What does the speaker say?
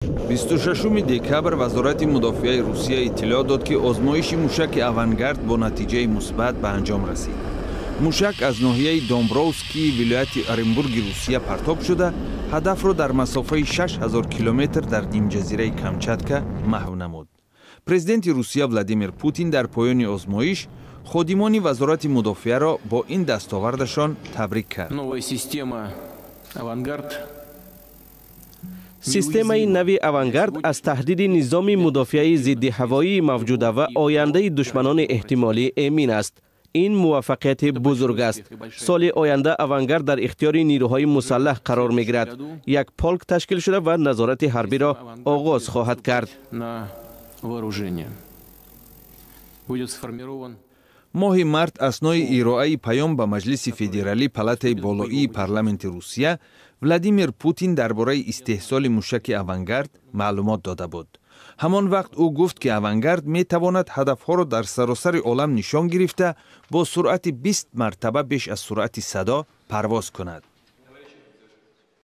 26 دکبر وزارت مدافع روسیه اطلاع داد که آزمایش موشک آونگارد با نتیجه مثبت به انجام رسید. موشک از ناحیه دومبرووسکی ولایت اورنبورگ روسیه پرتاب شده هدف را در مسافه 6000 کیلومتر در نیم جزیره کامچاتکا محو نمود. پرزیدنت روسیه ولادیمیر پوتین در پایان آزمایش خادمان وزارت مدافع را با این دستاوردشان تبریک کرد. سیستم نوی آونگارد از تهدید نظام مدافعی ضد هوایی موجوده و آینده دشمنان احتمالی امین است. این موفقیت بزرگ است. سال آینده آونگارد در اختیار نیروهای مسلح قرار می گیرد. یک پولک تشکیل شده و نظارت حربی را آغاز خواهد کرد. ماه مارت اثنای ارائه پیام به مجلس فدرالی پالاتای بالایی پارلمانت روسیه ولادیمیر پوتین درباره استحصال موشک آونگارد معلومات داده بود. همان وقت او گفت که آونگارد می تواند هدفها را در سراسر عالم نشان گرفته با سرعت 20 مرتبه بیش از سرعت صدا پرواز کند.